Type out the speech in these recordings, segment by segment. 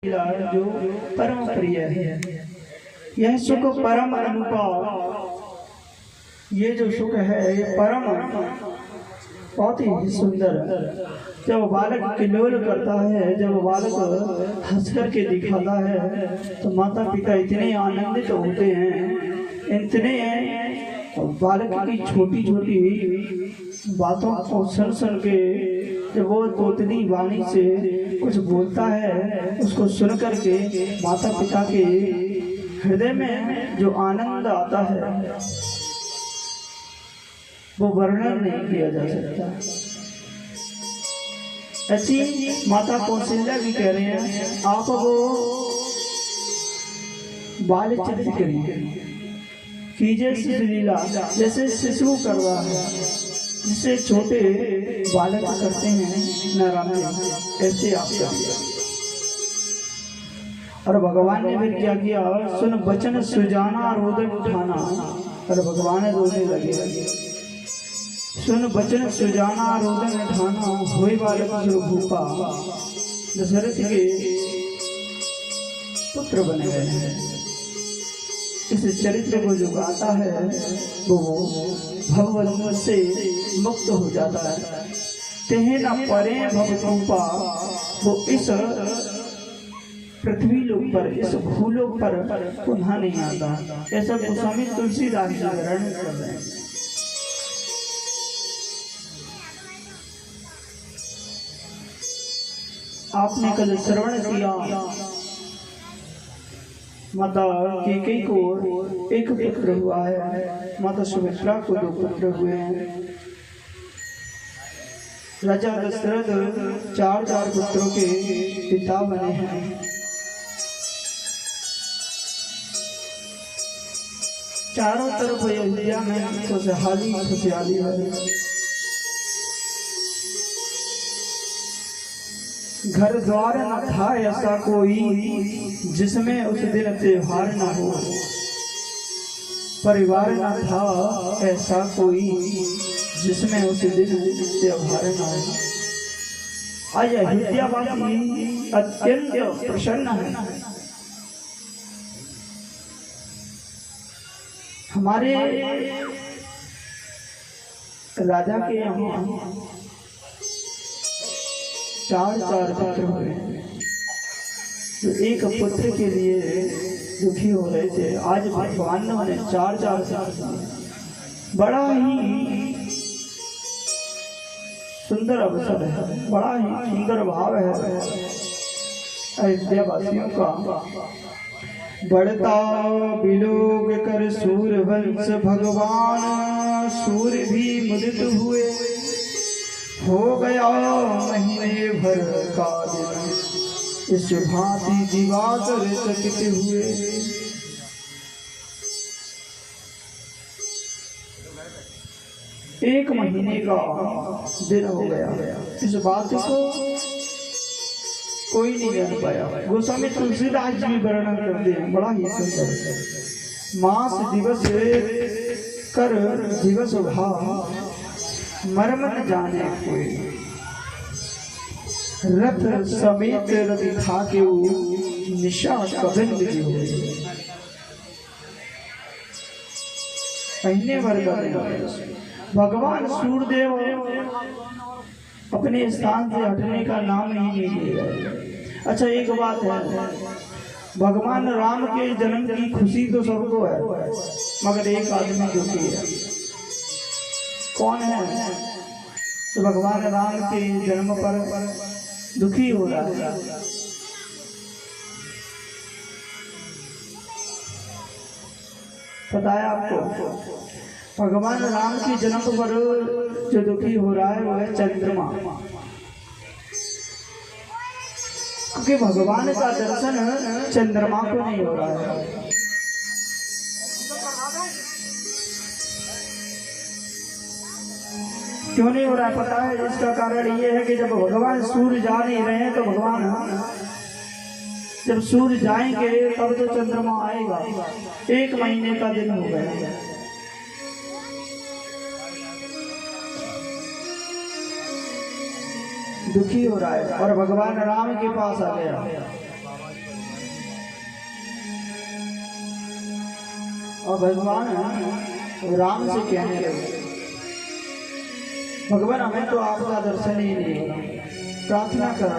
जो परम प्रिय है, यह सुख परम अनुपम। ये जो सुख है ये परम बहुत ही सुंदर। जब बालक किलोल करता है, जब बालक हंस करके दिखाता है तो माता पिता इतने आनंदित होते हैं, इतने बालक की छोटी छोटी बातों को सुन सुन के जब वो तोतली वाणी से कुछ बोलता है, उसको सुन करके माता पिता के हृदय में जो आनंद आता है वो वर्णन नहीं किया जा सकता। ऐसी माता कौशल्या भी कह रहे हैं, आप वो बाल चित्र करिए, कीजिए लीला जैसे शिशु कर रहा है, जिसे छोटे बालक करते हैं नारायण, ऐसे आप करिए। और भगवान ने फिर क्या किया, सुन बचन सुजाना रोदन उठाना। और भगवान रोने लगे, सुन बचन सुजाना रोदन उठाना, होई बालक जो भूपा। दशरथ के पुत्र बने गए हैं। इस चरित्र को जो गाता है वो भगवत से मुक्त हो जाता है। तेहे न परे भवरूपा, वो इस पृथ्वी लोक पर, इस भूलोक पर पुनः नहीं आता। ऐसा गोस्वामी तुलसीदास जी वर्णन कर रहे हैं। आपने कल श्रवण किया, माता कैकेयी को एक पुत्र हुआ है, माता सुमित्रा को 2 पुत्र हुए हैं। राजा दशरथ 4 पुत्रों के पिता बने हैं। चारों तरफ अयोध्या में खुशहाली खुशहाली है। घर द्वार न था ऐसा कोई, जिसमें उस दिन त्योहार न हो। परिवार न था ऐसा कोई, जिसमें उस दिन त्योहार न हो। आज अयोध्यावासी अत्यंत प्रसन्न है। हमारे राजा के यहाँ 4 पुत्र हुए, जो एक पुत्र के लिए दुखी हो रहे थे। आज भगवान ने उन्हें 4 बड़ा ही सुंदर अवसर है, बड़ा ही सुंदर भाव है अयोध्या वासियों का। बढ़ता बिलोक कर सूर्यवंश, भगवान सूर्य भी मुदित हुए। हो गया महीने भर का दिन, इस भांति दिवाकर चकित हुए। एक महीने का दिन हो गया, इस बात को कोई नहीं जान पाया। गोस्वामी तुलसीदास जी वर्णन करते हैं, बड़ा ही सुंदर। मास दिवस कर दिवस भाव, मर्म न जाने कोई। रथ समेत रवि था के निशा कबिंद जी हुए। महीने भर का दिन, भगवान सूर्यदेव अपने स्थान से हटने का नाम ही नहीं ले रहे। अच्छा, एक बात है, भगवान राम के जन्म की खुशी तो सबको है, मगर एक आदमी दुखी है। कौन है? तो भगवान राम के जन्म पर दुखी हो रहा है। पता है आपको, भगवान राम के जन्म पर जो दुखी हो रहा है वो है चंद्रमा। क्योंकि भगवान का दर्शन चंद्रमा को नहीं हो रहा है। क्यों नहीं हो रहा है पता है? इसका कारण ये है कि जब भगवान सूर्य जा नहीं रहे हैं तो भगवान जब सूर्य जाएंगे तब तो चंद्रमा आएगा। 1 महीने का दिन हो गया, दुखी हो रहा है और भगवान राम के पास आ गया। और भगवान राम से कहने लगे, भगवान हमें तो आपका दर्शन ही नहीं हो रहा, प्रार्थना कर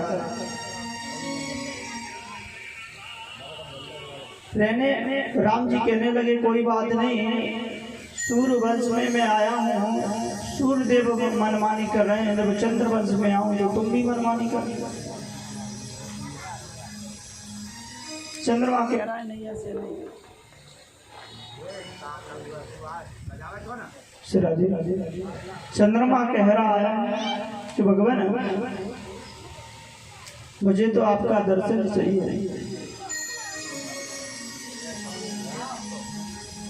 रहने। राम जी कहने लगे कोई बात नहीं, सूर्य वंश में मैं आया हूँ, सूर्य देव मनमानी कर रहे हैं, जब चंद्र वंश में आऊँ तो तुम भी मनमानी कर। चंद्रमा कह रहा है नहीं ऐसे नहीं। चंद्रमा कह रहा है कि भगवान मुझे तो आपका दर्शन चाहिए,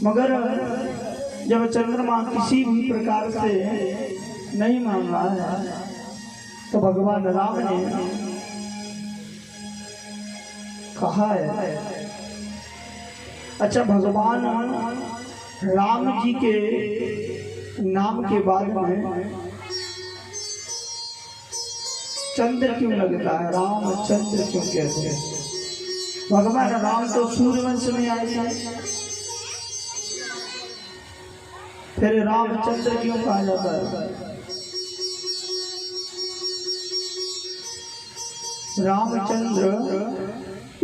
मगर जब चंद्रमा किसी भी प्रकार से नहीं मान रहा है तो भगवान राम ने कहा है, अच्छा भगवान राम जी के नाम के बाद में चंद्र क्यों लगता है, राम चंद्र क्यों कहते हैं? भगवान राम तो सूर्यवंश में आए थे, फिर रामचंद्र क्यों कहा जाता है? रामचंद्र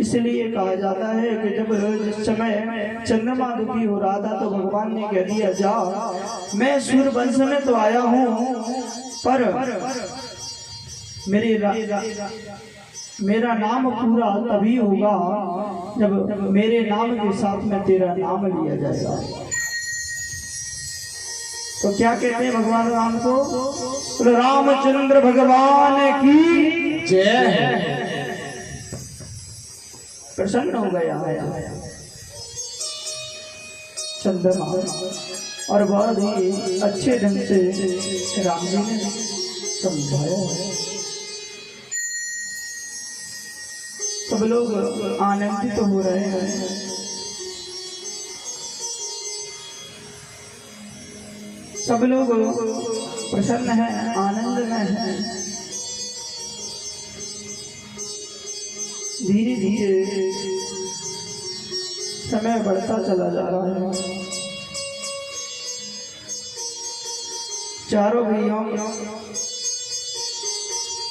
इसलिए कहा जाता है कि जब जिस समय चंद्रमा दुखी हो रहा था तो भगवान ने कह दिया, जा मैं सूर्य वंश में तो आया हूँ, पर मेरा नाम पूरा तभी होगा जब मेरे नाम के साथ में तेरा नाम लिया जाएगा। तो क्या कहते हैं भगवान राम को? रामचंद्र भगवान की जय। प्रसन्न हो गया चंद्रमा और बहुत ही अच्छे ढंग से राम जी ने समझाया है। सब लोग आनंदित हो रहे हैं। सब लोग प्रसन्न हैं, आनंद में हैं। धीरे धीरे समय बढ़ता चला जा रहा है। चारों भाइयों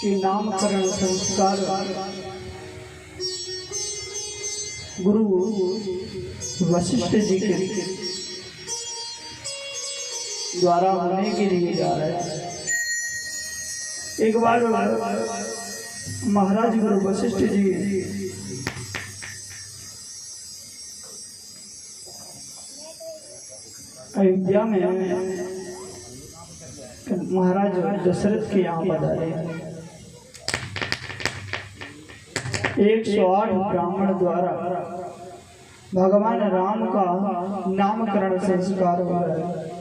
के नामकरण संस्कार गुरु वशिष्ठ जी के द्वारा होने के लिए जा रहे हैं। एक बार महाराज गुरु वशिष्ठ जी अयोध्या में महाराज दशरथ के यहाँ पधारे। 108 ब्राह्मण द्वारा भगवान राम का नामकरण संस्कार हो रहा है।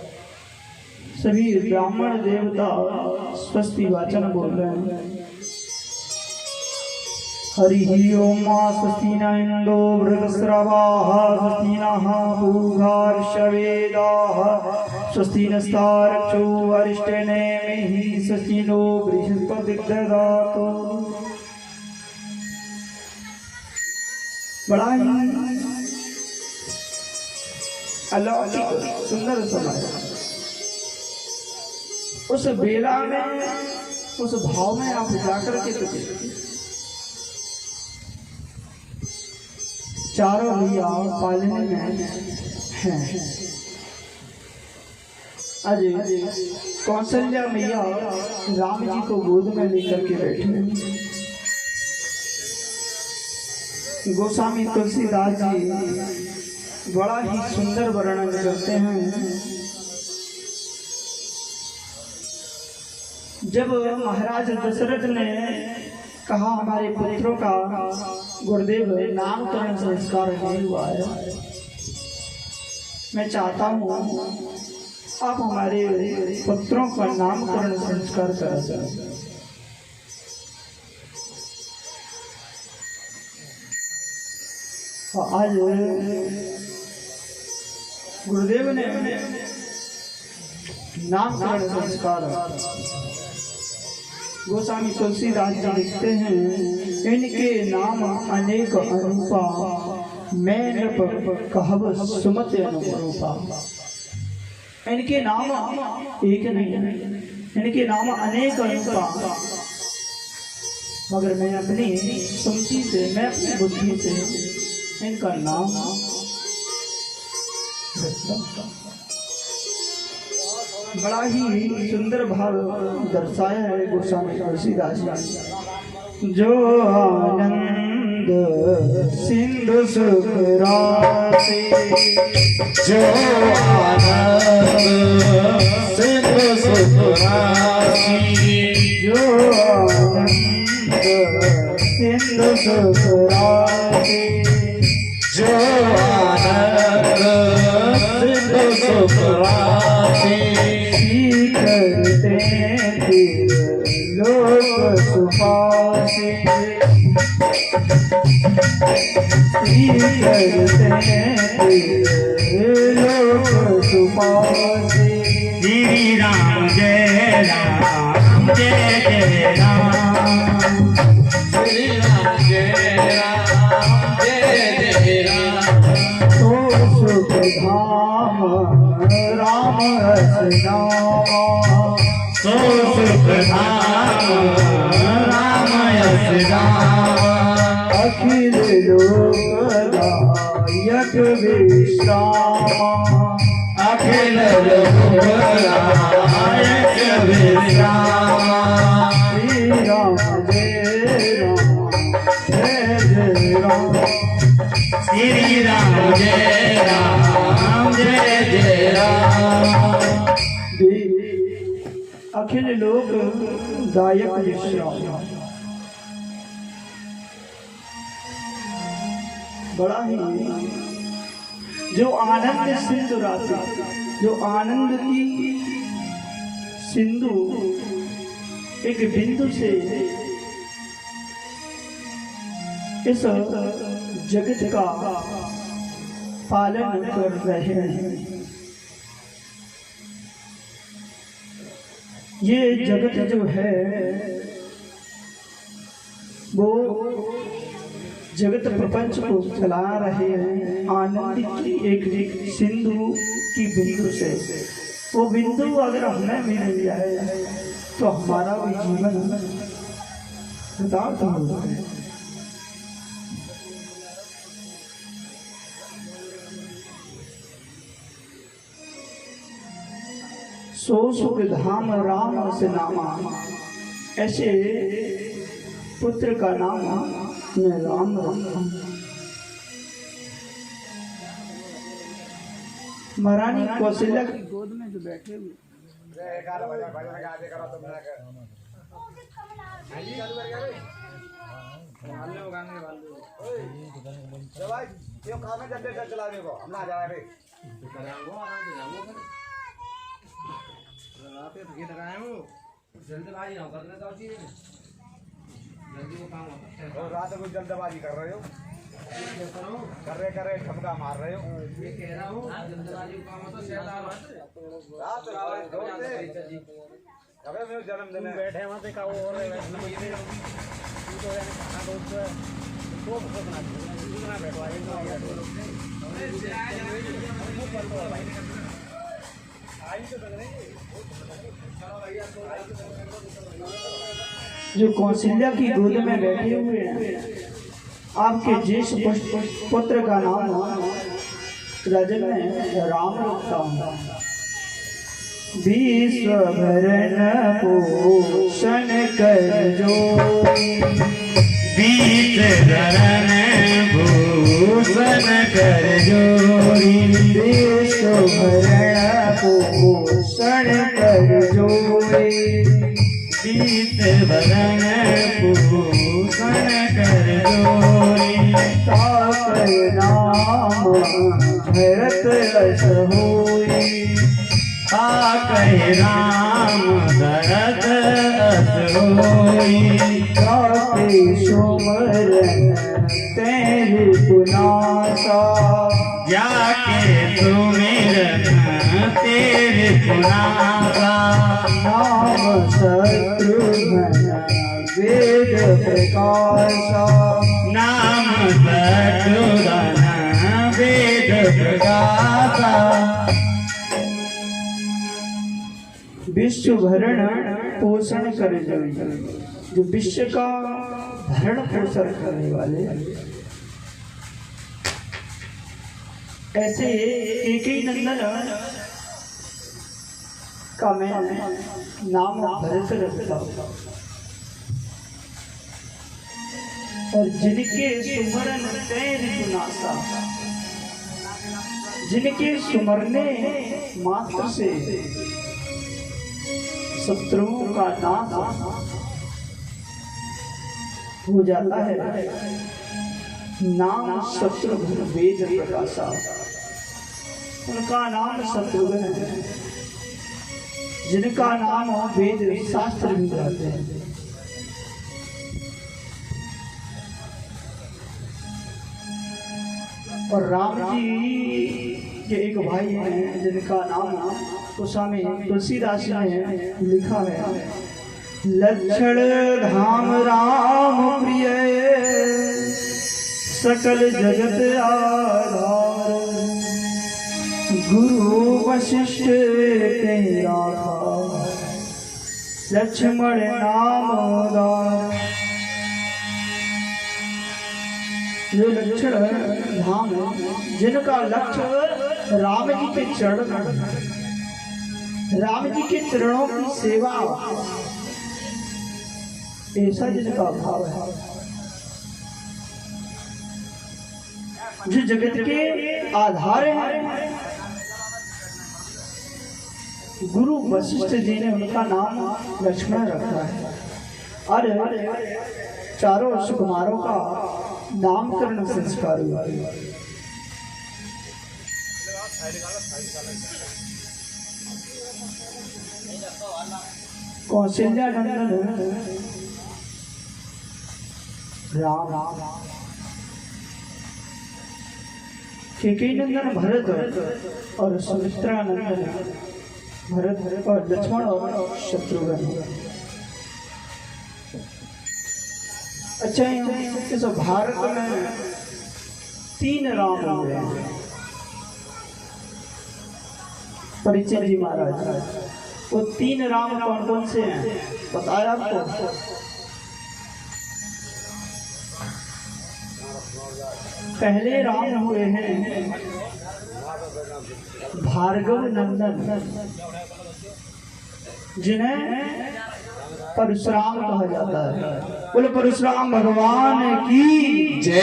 सभी ब्राह्मण देवता स्वस्ति वाचन बोल रहे हैं। हरि ओम स्वस्ति न इंदो वृगस्रवाः स्वस्ति नः पूषा विश्ववेदाः स्वस्ति नस्तार्क्ष्यो अरिष्टनेमिः स्वस्ति नो बृहस्पतिर्दधातु। बड़ा ही अलौकिक सुंदर समय। उस बेला में, उस भाव में आप जाकर के तो चारों भैया पालने में हैं। आज कौशल्या मैया राम जी को गोद में लेकर के बैठे। गोस्वामी तुलसीदास जी बड़ा ही सुंदर वर्णन करते हैं। जब महाराज दशरथ ने कहा हमारे पुत्रों का गुरुदेव नामकरण संस्कार नहीं हुआ है, मैं चाहता हूँ आप हमारे पुत्रों का नामकरण संस्कार करें। आज गुरुदेव ने नामकरण संस्कार गोस्वामी तुलसीदास जी लिखते हैं, इनके नाम अनेक अनूपा मैं नृप कहब सुमत अनुरूपा। इनके नाम एक नहीं, इनके नाम अनेक अनुपा, मगर मैं अपनी सुमति से, मैं अपनी बुद्धि से इनका नाम बड़ा ही सुंदर भाव दर्शाया है गोस्वामी तुलसीदास जी। जो आनंद सिंधु सुख राशि, जो आनंद सिंधु सुख राशि, जो आनंद सिंधु सुख राशि, जो आनंद सिंधु सुख राशि, करते लोक सुपासी, करते लोक सुपासी। श्री राम जय राम जय जय राम, श्री राम जय राम जय जय राम। तो सुख धाम राम नाम, तो सुख धाम राम यश राम। अखिल लोकदायक विश्राम, अखिल लोकदायक विश्राम। श्री राम जय राम जय जय राम, श्री राम जय राम जय जय राम। अखिल लोक दायक विश्राम, बड़ा ही जो आनंद सिंधु राशि, जो आनंद की सिंधु एक बिंदु से इस जगत का पालन कर रहे हैं। ये जगत जो है वो जगत प्रपंच को चला रहे हैं आनंद की एक सिंधु की बिंदु से। वो बिंदु अगर हमें मिल जाए तो हमारा भी जीवन यथार्थ होता है। सो सुख धाम राम से नामा, ऐसे पुत्र का नाम मैं राम रखा। महारानी कौशल्या की गोद में जो बैठे हुए जल्दबाजी ना करने दो जी, जल्दी वो काम होता है। और रात को जल्दबाजी कर रहे हो, कर रहे ठमका मार रहे हो। ये कह रहा हूँ जल्दबाजी का काम होता है। रात अबे मेरे जन्मदिन है, बैठे वहाँ से का वो और जो कौशल्या की गोद में बैठे हुए हैं, आपके ज्येष्ठ पुत्र का नाम राजन में राम रखा हूँ। विश्व भरण पोषण कर जोरी, विश्व भरण भूषण कर जोरी, विश्व भरण पोषण कर जोरी, विश्व भरण भूषण कर जोरी। ताकर नाम भरत रस होई, ताकहि राम दरद अस होई। ताके सुमरन तेरे पुनासा, जाके सुमिरन तेरे पुनासा। नाम शत्रुघ्न वेद प्रकाशा, नाम शत्रुघ्न प्रकाशा विश्व भरण पोषण करे जो विश्व का भरण पोषण करने वाले ऐसे एक ही नंदन का मैं नाम भरत रखता हूँ और जिनके सुमरन तैर गुनासा जिनके सुमरने मात्र से शत्रुओं का नाश हो जाता है नाम शत्रुघ्न वेद प्रकाशा उनका नाम शत्रुघ्न है जिनका नाम वेद शास्त्र भी कहते हैं। और राम जी के एक भाई हैं जिनका नाम गोस्वामी तुलसीदास ने लिखा है लक्षण धाम राम प्रिय सकल जगत आधार गुरु वशिष्ठ तेरा लक्ष्मण नाम दार जो लक्षण धाम जिनका लक्ष्य राम जी के चरण राम जी के चरणों की सेवा ऐसा जिनका भाव है जो जगत के आधार हैं गुरु वशिष्ठ जी ने उनका नाम लक्ष्मण रखा है और चारों सुकुमारों का नामकरण संस्कार हुआ। कौशल्या नंदन राम केकई नंदन भरत और सुमित्रा नंदन भरत और लक्ष्मण और शत्रुघ्न। अच्छा इस भारत में 3 राम हुए हैं। परिचय जी महाराज वो 3 राम कौन कौन से हैं बताया आपको? पहले राम हुए हैं भार्गव नंदन जिन्हें परशुराम कहा जाता है। बोले परशुराम भगवान की जय।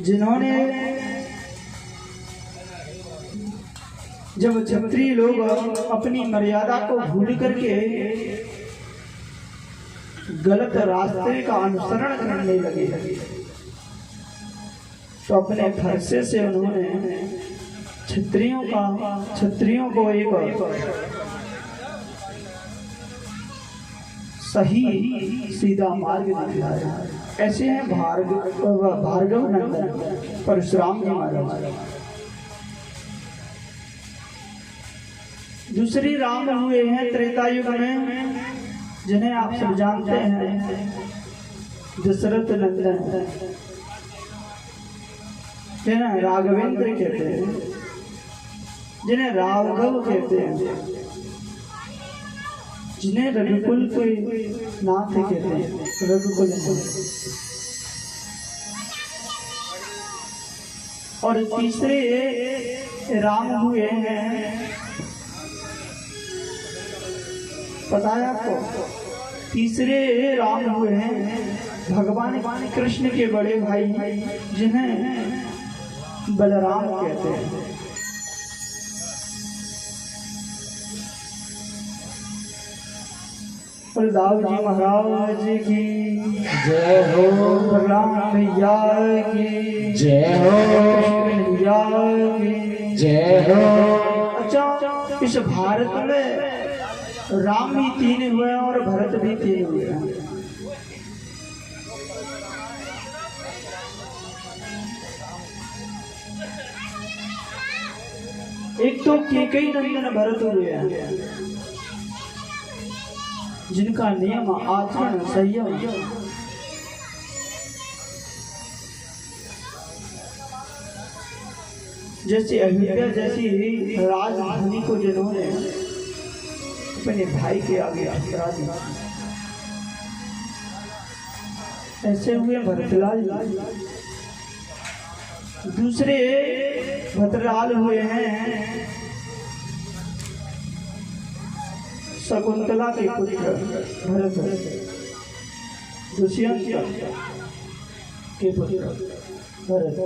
जिन्होंने जब क्षत्रिय लोग अपनी मर्यादा को भूल करके गलत रास्ते का अनुसरण करने लगे तो अपने फरसे से उन्होंने क्षत्रियों को एक सही सीधा मार्ग दिखाया। ऐसे हैं भार्गव नंदन परशुराम जी महाराज। दूसरी राम हुए हैं त्रेता युग में जिन्हें आप सब जानते हैं दशरथ नंदन जिन्हें राघवेंद्र कहते हैं जिन्हें राघव कहते हैं जिन्हें रघुकुल के नाथ कहते हैं रघुकुल। और तीसरे राम हुए हैं पता है आपको? तीसरे राम हुए हैं भगवान कृष्ण के बड़े भाई जिन्हें बलराम कहते हैं। बलदाव जी महाराज की जय हो। बलराम भैया की जय हो। भैया की जय हो। अच्छा इस भारत में राम भी 3 हुए और भरत भी 3 हुए हैं। एक तो केकई नंदन भरत हुए हैं जिनका नियम आचरण संयम जैसे अयोध्या जैसी राजधानी को जिन्होंने अपने भाई के आगे ठुकरा दिया, ऐसे हुए भरतलाल। दूसरे भद्रलाल हुए हैं शकुंतला के पुत्र भरत, दुष्यंत के पुत्र भरत।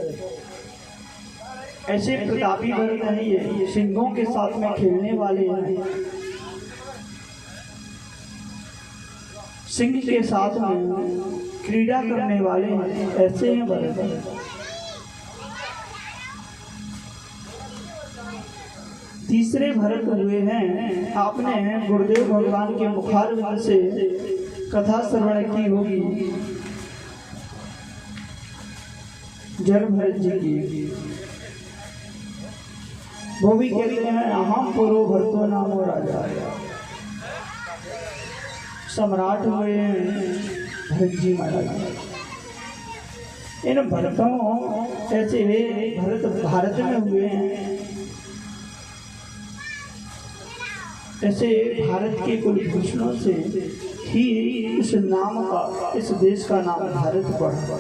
ऐसे प्रतापी भरत हैं, ये सिंहों के साथ में खेलने वाले हैं, सिंह के साथ में क्रीड़ा करने वाले हैं, ऐसे हैं भरत। तीसरे भरत हुए हैं, आपने गुरुदेव भगवान के मुखारविंद से कथा श्रवण की होगी, जड़ भरत जी की। वो भी कहते हैं अहम पुरो भरतो नामो राजा, सम्राट हुए भरत जी महाराज। इन भरतों ऐसे भरत भारत में हुए हैं, ऐसे भारत के कुलभूषणों से ही इस नाम का, इस देश का नाम भारत पड़ा।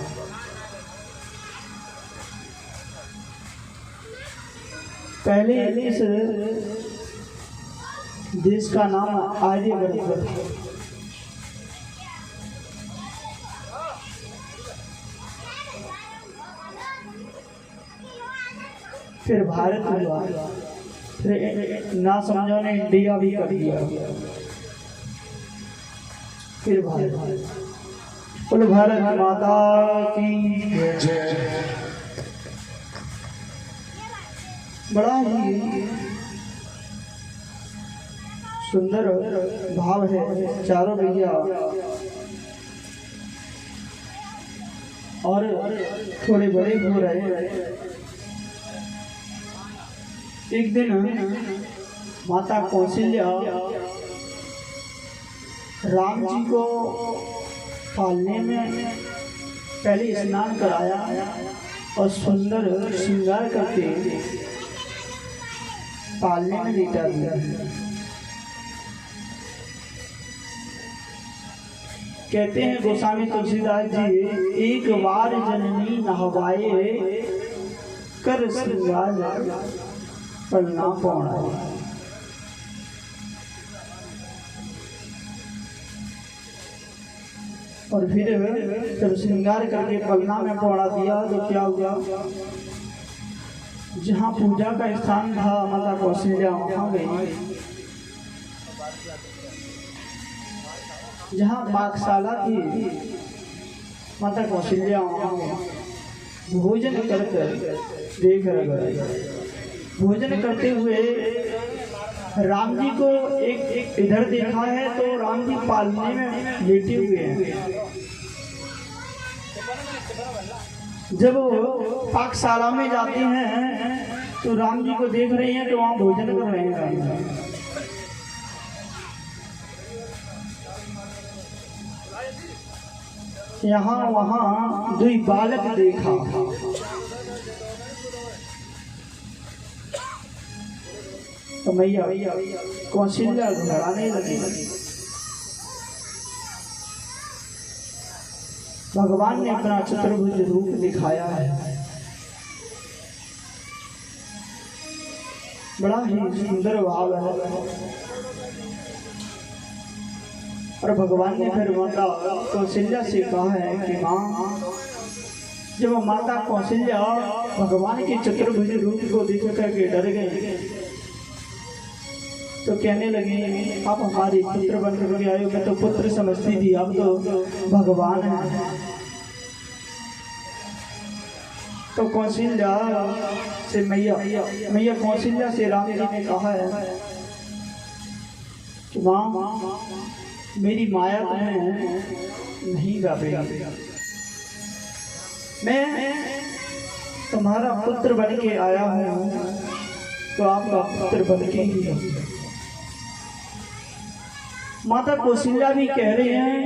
पहले इस देश का नाम आर्यवर्त था, फिर भारत हुआ, फिर ना समझो ने इंडिया भी कर दिया, फिर भारत। बोलो भारत माता की जय। बड़ा ही सुंदर भाव है चारों भैया, और थोड़े बड़े हो रहे हैं। एक दिन माता कौशल्या राम जी को पालने में पहले स्नान कराया और सुंदर श्रृंगार करके पालने में लेटा दिया। कहते हैं गोस्वामी तुलसीदास जी, एक बार जननी नहवाए कर श्रृंगार पलना पौड़ा। और फिर जब श्रृंगार करके पलना में पौड़ा दिया तो क्या हुआ, जहाँ पूजा का स्थान था माता कौशल्या वहाँ गई, जहाँ पाकशाला थी माता कौशल्या वहाँ गई। भोजन कर देख रहे, भोजन करते हुए राम जी को एक इधर देखा है तो राम जी पालने में लेटे हुए हैं। जब पाकशाला में जाते हैं तो राम जी को देख रही हैं तो वहाँ भोजन कर रहे हैं। यहाँ वहाँ दो बालक देखा, तो मैया कौशल्या घबराने लगी। भगवान ने अपना चतुर्भुज रूप दिखाया है, बड़ा ही सुंदर भाव है। और भगवान ने फिर माता कौशल्या से कहा है कि माँ, जब माता कौशल्या भगवान के चतुर्भुज रूप को देख करके डर गई तो कहने लगी आप हमारे पुत्र बन करके आए हो। मैं तो पुत्र समझती थी, अब तो भगवान है। तो कौशल्या से मैया कौशल्या से राम जी ने कहा है कि माँ, मेरी माया तुम्हें नहीं गावेगी, मैं तुम्हारा पुत्र बन के आया हूँ तो आपका पुत्र बन के ही रहूंगा। माता कौशल्या भी कह रही हैं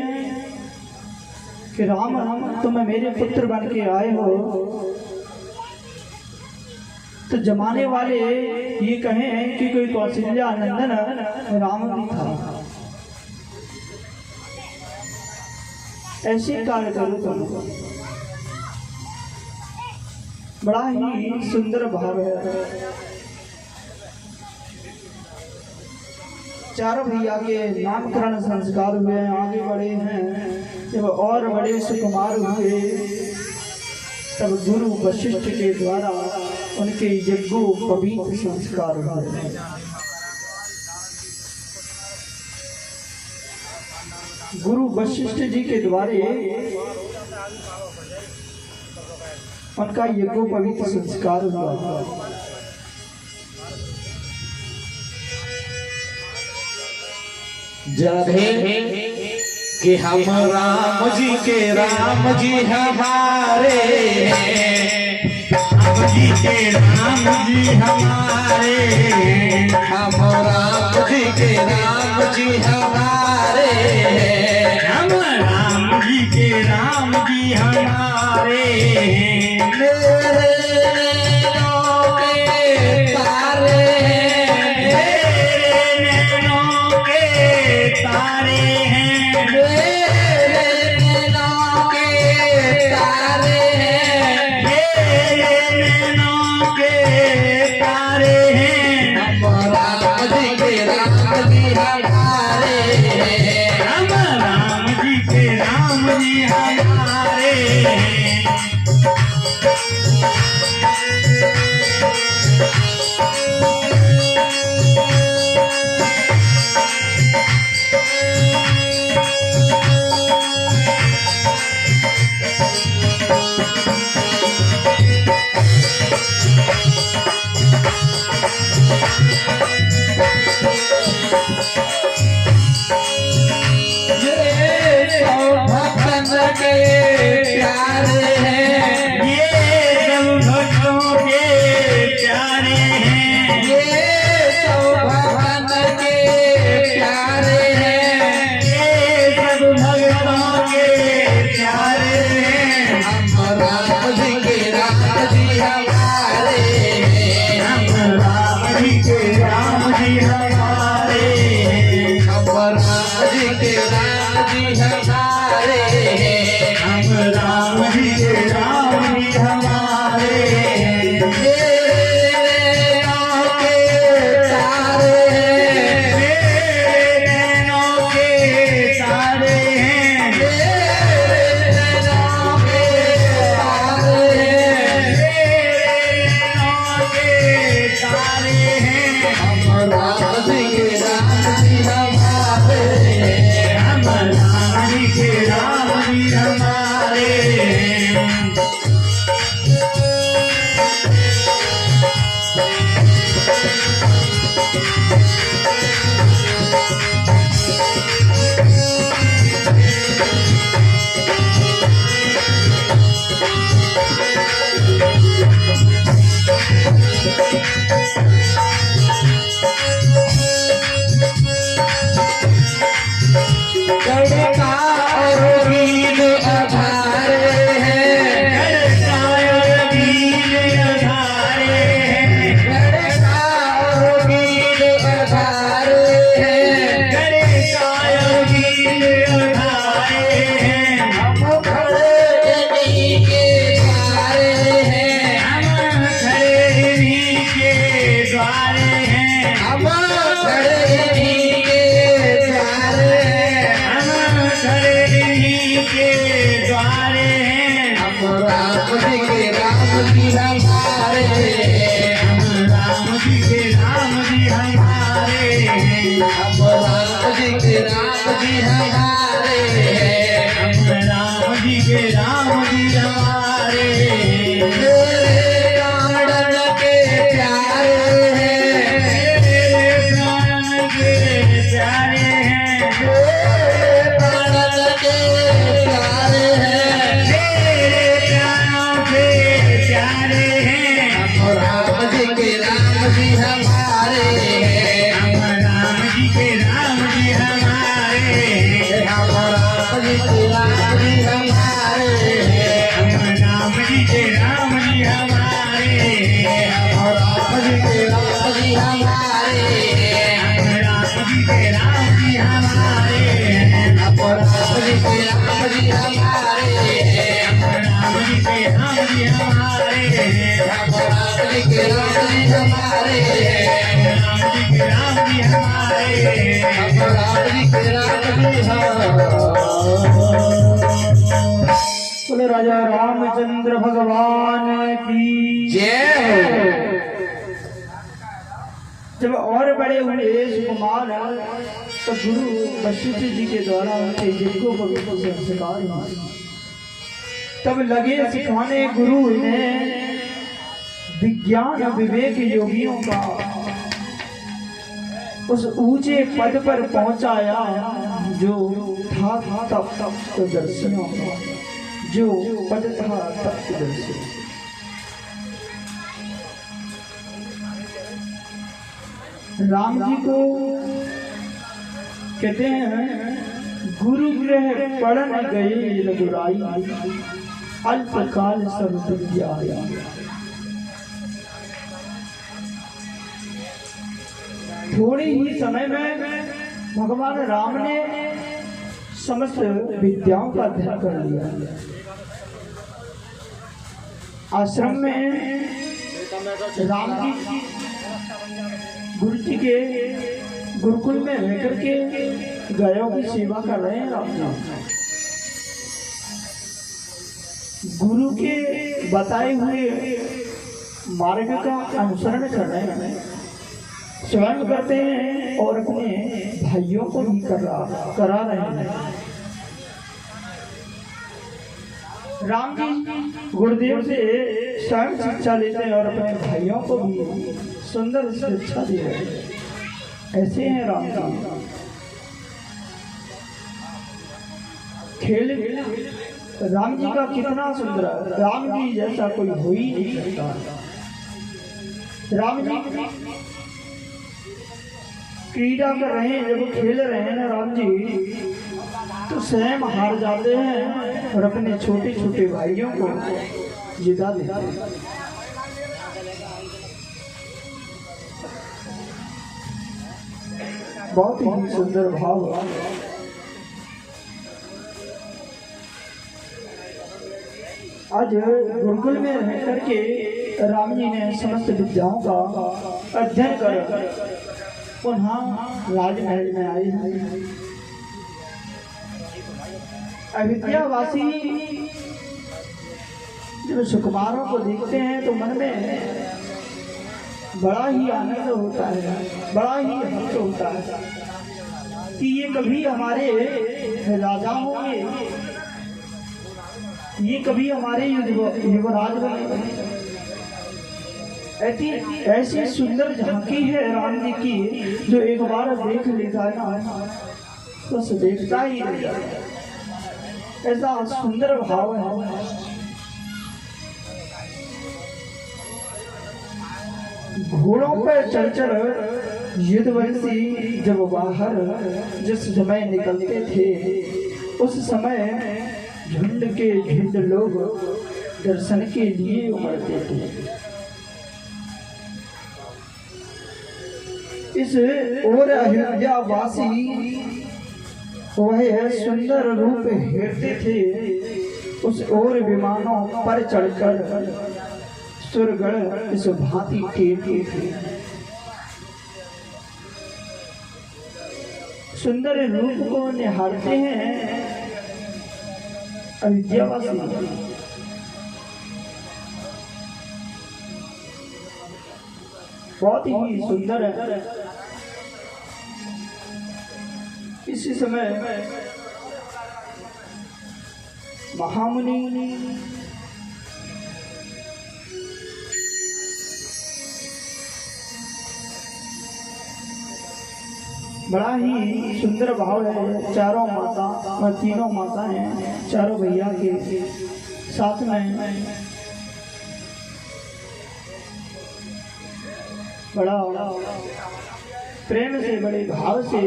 कि राम तुम मेरे पुत्र बन के आए हो तो जमाने वाले ये कहें कि कोई कौशल्या नंदन राम भी था, ऐसे कार्य करो तुम। बड़ा ही सुंदर भाव है। चारों भैया के नामकरण संस्कार हुए, आगे बढ़े हैं। जब और बड़े सुकुमार हुए तब गुरु वशिष्ठ के द्वारा उनके यज्ञोपवीत संस्कार हुए। गुरु वशिष्ठ जी के द्वारे उनका यज्ञोपवीत संस्कार हुआ। जरे कि हम राम जी के राम जी हमारे, राम जी के राम जी हमारे, हम राम जी के राम जी हमारे, हम राम जी के राम जी हमारे। मेरे नैनों के तारे, मेरे नैनों के तारे हैं, मेरे नैनों के तारे हैं, मेरे नैनों के तारे हैं। हम राम जी के राम जी हमारे, हम राम जी के राम जी हमारे। भक्तन के प्यारे हैं, ये सब भक्तों के प्यारे हैं, ये सब भक्तन के प्यारे हैं, ये सब भक्तों के प्यारे हैं। हम राम जी के राम जी हमारे, हम राम जी के राम जी हमारे, हम राम जी के राम जी हमारे, हम राम जी के राम जी हमारे। मेरे नैनों के तारे हैं, मेरे नैनों के तारे हैं, मेरे नैनों के तारे हैं, मेरे नैनों के तारे हैं। हम राम जी के राम जी हमारे, हम राम जी के राम जी हमारे। गड़का और रील आधारे हैं, गड़का वीर अधारे हैं, गड़का और रील आधारे हैं, गड़का वीर अधारे हैं। हम खड़े नहीं के द्वारे हैं, हम खड़े ही के द्वारे हैं, हम खड़े नहीं के द्वारे हैं, हम खड़े ही के द्वारे हैं। हम राम जी के राम जी हमारे, हम राम जी के राम जी हमारे, हम राम जी के राम जी हमारे, हम राम जी के राम जी हमारे। मेरे प्राणन के प्यारे हैं, मेरे प्राण के प्यारे हैं, मेरे प्राणन के प्यारे हैं, मेरे प्राणों जी हमारे, राम जी के राम जी हमारे, राम जी के राम जी हमारे, राम जी के राम जी हमारे। बोले राजा रामचंद्र भगवान की जय। जब और बड़े हुए सुकुमार तो गुरु वशिष्ठ जी के द्वारा उनके यज्ञों को संस्कार हुआ। तब लगे सिखाने गुरु ने विज्ञान विवेक योगियों का उस ऊंचे पद पर पहुंचाया जो था तप दर्शनों का, जो पद था तप दर्शन। राम जी को कहते हैं गुरु गृह पढ़न गए रघुराई, अल्पकाल सब विद्या आई। थोड़े ही समय में भगवान राम ने समस्त विद्याओं का अध्ययन कर लिया। आश्रम में राम जी गुरु जी के गुरुकुल में रह करके गायों की सेवा कर रहे हैं। राम जी गुरु के बताए हुए मार्ग का अनुसरण कर रहे हैं, स्वयं करते हैं और अपने भाइयों को भी करा रहे हैं। राम जी गुरुदेव से स्वयं शिक्षा लेते हैं और अपने भाइयों को भी सुंदर शिक्षा दे रहे हैं। ऐसे हैं राम जी। खेल राम जी का कितना सुंदर है, राम जी जैसा कोई हो ही नहीं सकता। राम जी क्रीड़ा कर रहे हैं, जब खेल रहे हैं ना राम जी तो स्वयं हार जाते हैं और अपने छोटे छोटे भाइयों को जिता देते हैं। बहुत ही सुंदर भाव। आज गुरुकुल में रह करके राम जी ने समस्त विद्याओं का अध्ययन कर पुनः राजमहल में आए। अयोध्यावासी जब सुकुमारों को देखते हैं तो मन में बड़ा ही आनंद होता है, बड़ा ही हर्ष होता है कि ये कभी हमारे राजा होंगे, ये कभी हमारे युवराज बनेंगे। ऐसी सुंदर झांकी है राम जी की, जो एक बार देख लेता है ना बस देखता ही रह जाता है। ऐसा सुंदर भाव है। घोड़ों पर चढ़ चढ़ युद्धवंशी जब बाहर जिस समय निकलते थे, उस समय झुंड के झुंड लोग दर्शन के लिए उमड़ते थे। इस और अयोध्यावासी वह सुंदर रूप हेरते थे, उस और विमानों पर चढ़कर सुरगढ़ इस भांति टेरते थे। सुंदर रूप को निहारते हैं अयोध्यावासी। बहुत ही सुंदर है। इसी समय महामुनि बड़ा ही सुंदर भाव है। चारों माता और तीनों माता हैं, चारों भैया के साथ में बड़ा प्रेम से, बड़े भाव से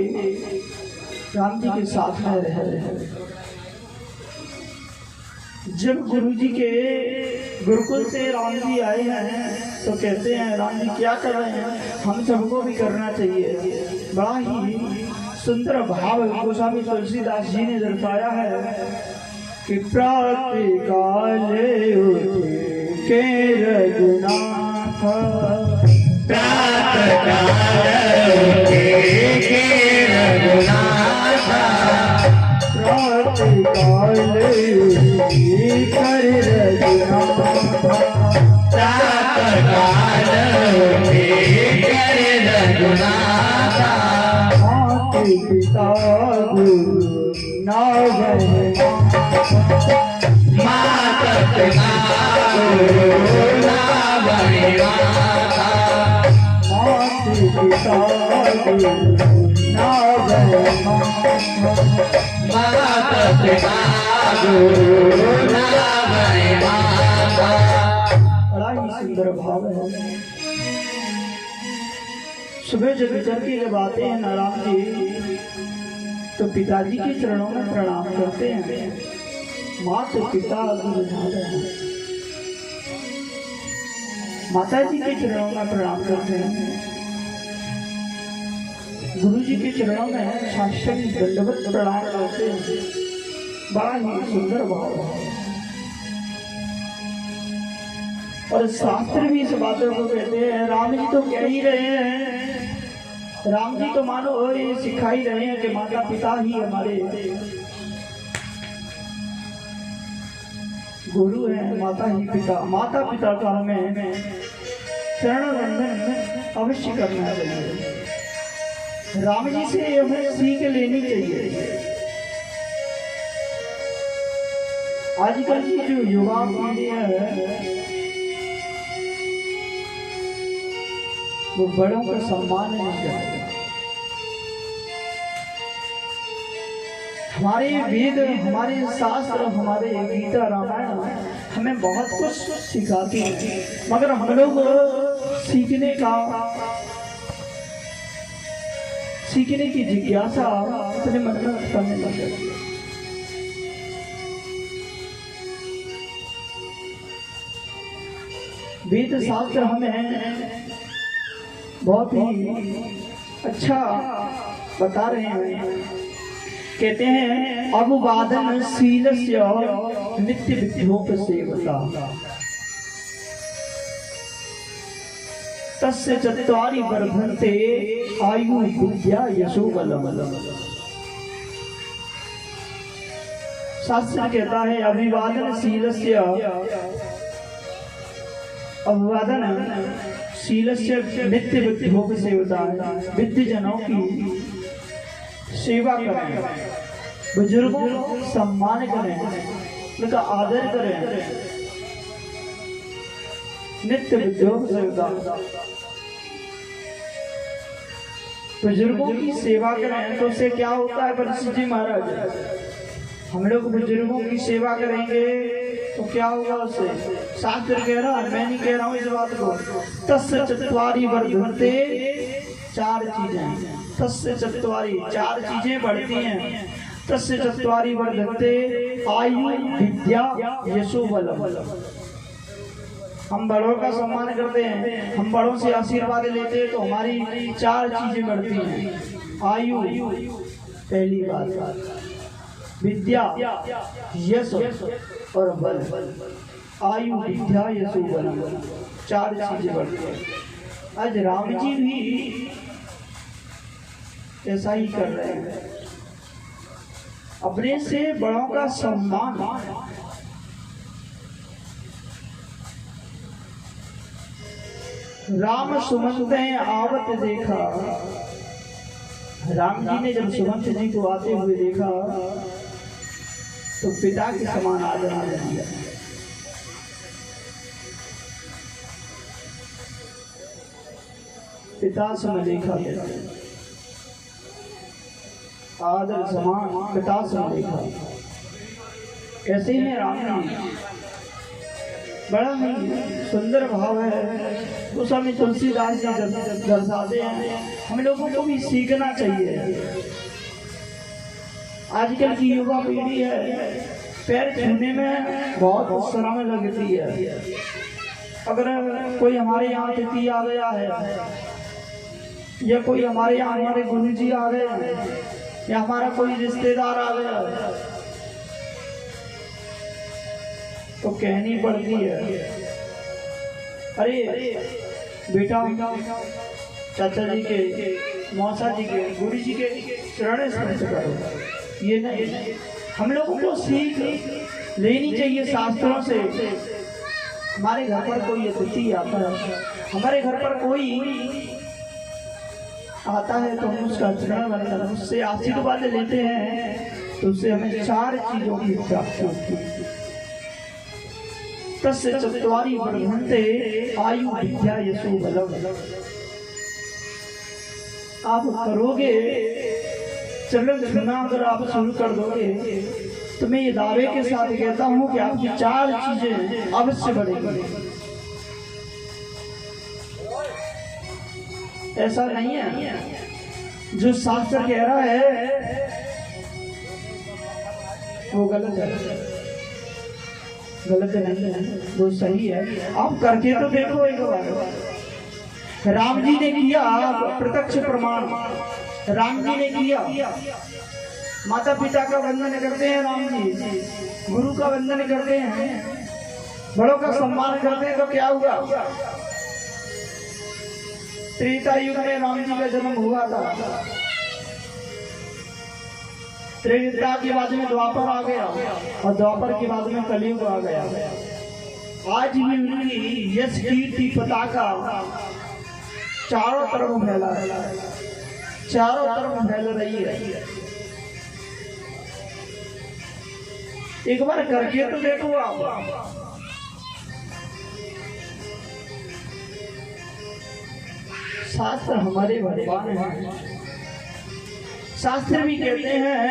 राम जी के साथ में रह रहे हैं। जब गुरु जी के गुरुकुल से राम जी आए हैं तो कहते हैं राम जी क्या कर रहे हैं, हम सबको भी करना चाहिए। बड़ा ही सुंदर भाव गोस्वामी तुलसीदास जी ने दर्शाया है कि प्रातः काले उठे के रघुनाथ प्रातः काल के रघुनाथ प्रातः काल कर रघुनाथ प्रातः काल के रघुनाथ माता पिता गुरु नागन माता पिता गुरु नागन माता पिता गुरु नागन माता पिता गुरु नागन बड़ा ही सुंदर भाव है। सुबह जब करके जब आते हैं नारायण जी तो पिताजी के चरणों में प्रणाम करते हैं। माता पिता गुरु नागन माता जी के चरणों में प्रणाम करते हैं। गुरु जी के चरणों में साष्टांग दंडवत प्रणाम करते हैं। बड़ा ही सुंदर भाव है। और शास्त्र भी इस बातों को कहते हैं। राम जी तो कह ही रहे हैं, राम जी तो मानो ये सिखा ही रहे हैं कि माता पिता ही हमारे गुरु हैं, माता ही पिता। माता पिता का हमें चरण वंदन अवश्य करना चाहिए। राम जी से हमें सीख लेनी चाहिए। आजकल की जो युवा पीढ़ी है वो बड़ों का सम्मान नहीं करते। हमारे वेद, हमारे शास्त्र, हमारे गीता रामायण हमें बहुत कुछ सिखाते हैं, मगर हम लोग सीखने की जिज्ञासा अपने मन में उत्पन्न नहीं करते। वेद शास्त्र हमें बहुत ही अच्छा बता रहे हैं। कहते हैं अववादन शीलस्य नित्य विद्योपसेवता तस्य चत्वारि वर्धन्ते आयु विद्या यशो बलम। शास्त्र कहता है अभिवादन शीलस्य नित्य विद्योपसेवता है। विद्य जनों की सेवा करें, बुजुर्गों को सम्मान करें, उनका आदर करें। नित्य विद्योपसेवता बुजुर्गों की सेवा करें तो उससे क्या होता है परीक्षित जी महाराज? हम लोग बुजुर्गों की सेवा करेंगे तो क्या होगा उससे? शास्त्र कह रहा है, मैं नहीं कह रहा हूँ इस बात को। तस्य चत्वारि वर्धन्ते, चार चीजें, तस्य चत्वारि, चार चीजें बढ़ती हैं। तस्य चत्वारि वर्धन्ते आयु विद्या यशो बलम। हम बड़ों का सम्मान करते हैं, हम बड़ों से आशीर्वाद लेते हैं तो हमारी चार चीजें बढ़ती हैं। आयु पहली बात, विद्या यश और बल। आयु विद्या यश बल, चार चीजें बढ़ती हैं। आज राम जी भी ऐसा ही कर रहे हैं, अपने से बड़ों का सम्मान। राम सुमंत आवत देखा, राम जी ने जब सुमंत जी को आते हुए देखा तो पिता के समान आदर दिया। पिता सम देखा, आदर समान पिता सम देखा। ऐसे ही राम जी, बड़ा ही सुंदर भाव है। उस हमें तुलसीदास जी दर्शाते हैं, हम लोगों को भी सीखना चाहिए। आजकल की युवा पीढ़ी है, पैर छूने में बहुत शर्म लगती है। अगर कोई हमारे यहाँ अतिथि आ गया है या कोई हमारे यहाँ हमारे गुरुजी आ गए हैं या हमारा कोई रिश्तेदार आ गया तो कहनी पड़ती है अरे बेटा चाचा जी के, मौसा जी के, गुरु जी के चरण स्पर्श करो। ये नहीं, हम लोगों को सीख लेनी चाहिए शास्त्रों से। हमारे घर पर कोई अतिथि आता है, हमारे घर पर कोई आता है तो हम उसका चरण वंदन, उससे आशीर्वाद लेते हैं, तो उससे हमें 4 चीजों की प्राप्ति होती है। तस्य चत्वारि वर्धन्ते आयु विद्या यशो बलम। आप करोगे, चरण छूना अगर आप शुरू कर दोगे तो मैं ये दावे के साथ कहता हूँ कि आपकी 4 चीजें अवश्य बढ़ेगी। ऐसा नहीं है जो शास्त्र कह रहा है वो गलत है, गलत नहीं है, वो सही है। आप करके तो देखो एक बार। राम जी ने किया प्रत्यक्ष प्रमाण, राम जी ने किया। माता पिता का वंदन करते हैं राम जी, गुरु का वंदन करते हैं, बड़ों का सम्मान करते हैं, तो क्या हुआ? त्रेता युग में राम जी का जन्म हुआ था, त्रेता के बाद में द्वापर आ गया और द्वापर के बाद में कलयुग आ गया। आज भी उनकी यश कीर्ति पताका चारों तरफ फैला है, चारों तरफ फैल रही है। एक बार करके तो देखो आप। शास्त्र हमारे भगवान हैं, शास्त्र भी कहते हैं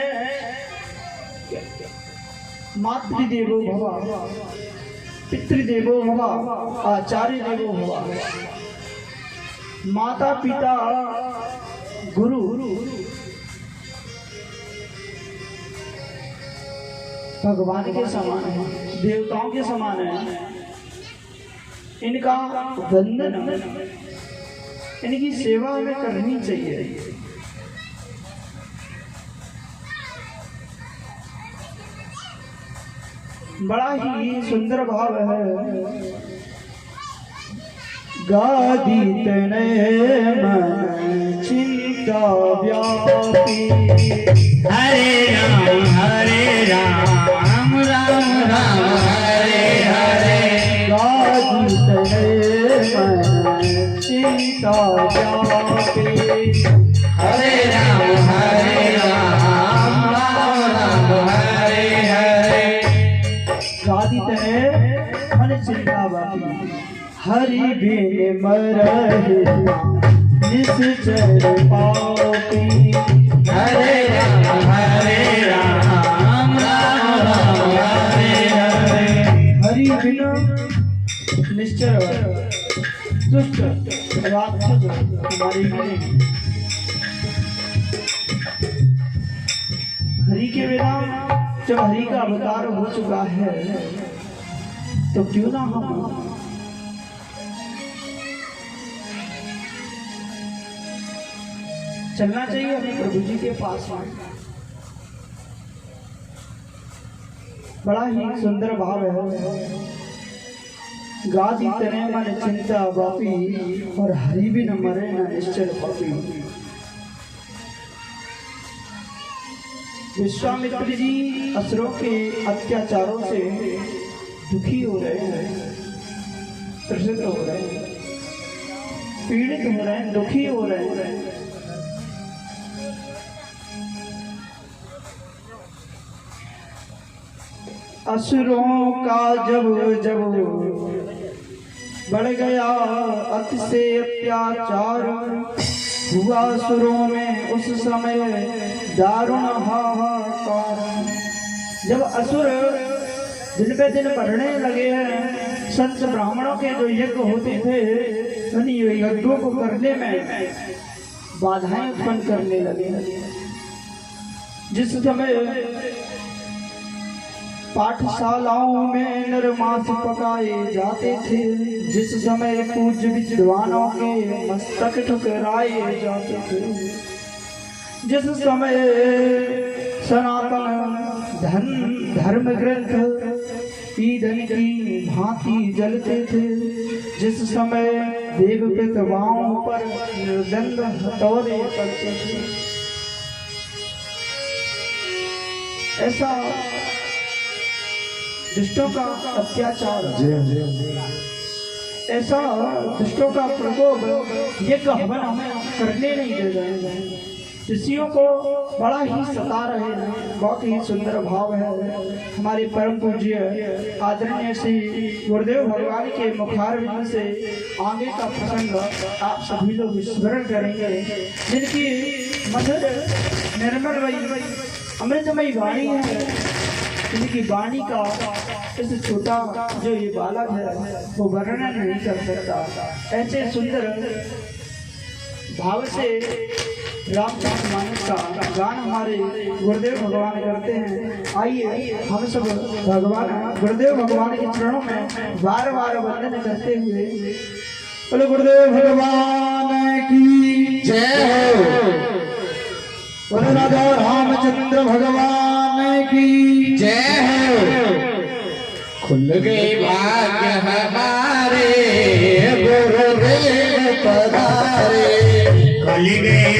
मातृदेवो भव, पितृदेवो भव, आचार्य देवो भव। माता पिता गुरु भगवान के समान है, देवताओं के समान है। इनका वंदन, इनकी सेवा हमें करनी चाहिए। बड़ा ही सुंदर भाव है। गादी तनय मन चिंता व्यापी, हरे राम राम राम हरे हरे। गादी तनय मन चिंता व्यापी, हरे राम राम राम हरे हरे। गादी तनय मन चिंता व्यापी, हरि बिन मरहि निश्चर पापी। हरे राम राम राम हरे हरे। हरि बिना निश्चर दुष्ट राक्षस हमारे लिए, हरि के बिना जब हरि का अवतार हो चुका है तो क्यों ना हम चलना चाहिए अपने प्रभु जी के पास में। बड़ा ही सुंदर भाव है। गादी तने मन चिंता वापी, और हरि भी न मरे न निश्चल पापी। विश्वामित्र जी असुरों के अत्याचारों से दुखी हो रहे हैं, त्रसित हो रहे हैं, पीड़ित हो रहे हैं, दुखी हो रहे हैं। असुरों का जब जब बढ़ गया अति से अत्याचार, हुआ असुरों में उस समय दारुण हाहाकार। जब असुर दिन पे दिन बढ़ने लगे हैं, संत ब्राह्मणों के जो यज्ञ होते थे उन यज्ञों को करने में बाधाएं उत्पन्न करने लगे। जिस समय पाठशालाओं में नरमांस पकाए जाते थे, जिस समय पूज्य विद्वानों के मस्तक ठुकराए जाते थे, जिस समय सनातन धर्म ग्रंथ ईंधन की भांति जलते थे। जिस समय देव पितवाओं पर निर्दंड हथौड़े पड़ते थे, ऐसा दुष्टों का अत्याचार, ऐसा दुष्टों का प्रकोप ये हवन हमें करने नहीं दे रहे हैं। ऋषियों को बड़ा ही सता रहे हैं। बहुत ही सुंदर भाव है। हमारे परम पूज्य आदरणीय श्री गुरुदेव भगवान के मुखारविंद से आगे का प्रसंग आप सभी लोग स्मरण करेंगे, जिनकी मधुर निर्मलमयी अमृतमयी वाणी है। इनकी वाणी का इस छोटा जो ये बालक है वो वर्णन नहीं कर सकता। ऐसे सुंदर भाव से रामचरितमानस का गान हमारे गुरुदेव भगवान करते हैं। आइए हम सब भगवान गुरुदेव भगवान के चरणों में बार बार वंदन करते हुए बोले गुरुदेव भगवान की जय हो। बोले राजा रामचंद्र भगवान की जय हो। खुल गए भाग्य हमारे गुरुदेव पधारे, खुल गए